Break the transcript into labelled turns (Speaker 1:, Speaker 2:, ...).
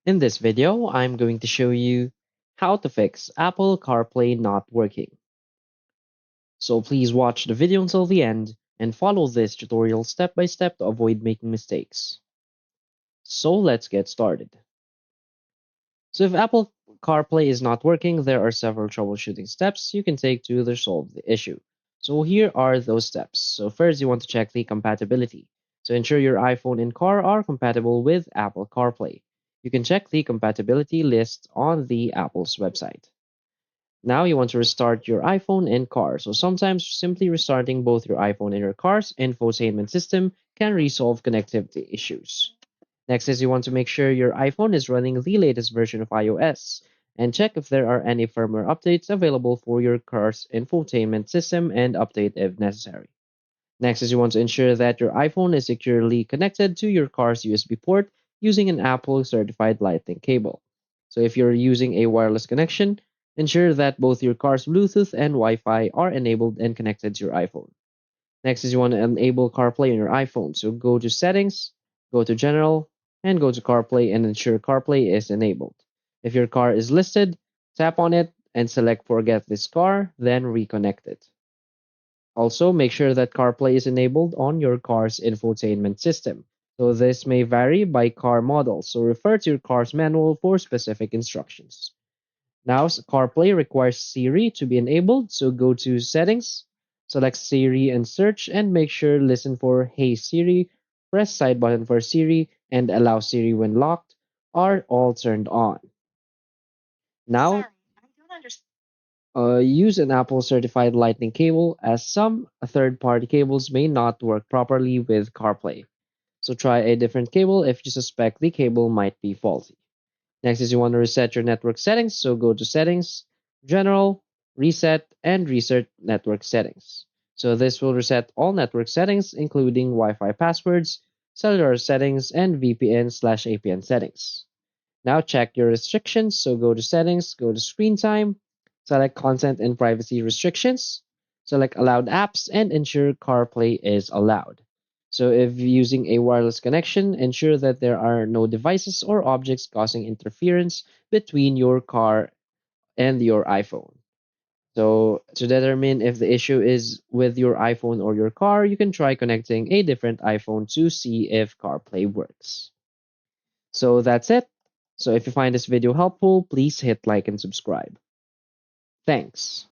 Speaker 1: In this video, I'm going to show you how to fix Apple CarPlay not working. So please watch the video until the end and follow this tutorial step by step to avoid making mistakes. So let's get started. So if Apple CarPlay is not working, there are several troubleshooting steps you can take to resolve the issue. So here are those steps. So first, you want to check the compatibility. So ensure your iPhone and car are compatible with Apple CarPlay. You can check the compatibility list on the Apple's website. Now you want to restart your iPhone and car. So sometimes simply restarting both your iPhone and your car's infotainment system can resolve connectivity issues. Next is you want to make sure your iPhone is running the latest version of iOS and check if there are any firmware updates available for your car's infotainment system and update if necessary. Next is you want to ensure that your iPhone is securely connected to your car's USB port using an Apple certified Lightning cable. So if you're using a wireless connection, ensure that both your car's Bluetooth and Wi-Fi are enabled and connected to your iPhone. Next is you want to enable CarPlay on your iPhone. So go to Settings, go to General, and go to CarPlay and ensure CarPlay is enabled. If your car is listed, tap on it and select Forget this car, then reconnect it. Also, make sure that CarPlay is enabled on your car's infotainment system. So this may vary by car model, so refer to your car's manual for specific instructions. Now, CarPlay requires Siri to be enabled, so go to Settings, select Siri and search, and make sure Listen for Hey Siri, press side button for Siri, and allow Siri when locked are all turned on. Now, use an Apple certified Lightning cable as some third party cables may not work properly with CarPlay. So try a different cable if you suspect the cable might be faulty. Next is you want to reset your network settings. So go to Settings, General, Reset, and Reset Network Settings. So this will reset all network settings, including Wi-Fi passwords, cellular settings, and VPN/APN settings. Now check your restrictions. So go to Settings, go to Screen Time, select Content and Privacy Restrictions, select Allowed Apps, and ensure CarPlay is allowed. So if using a wireless connection, ensure that there are no devices or objects causing interference between your car and your iPhone. So to determine if the issue is with your iPhone or your car, you can try connecting a different iPhone to see if CarPlay works. So that's it. So if you find this video helpful, please hit like and subscribe. Thanks.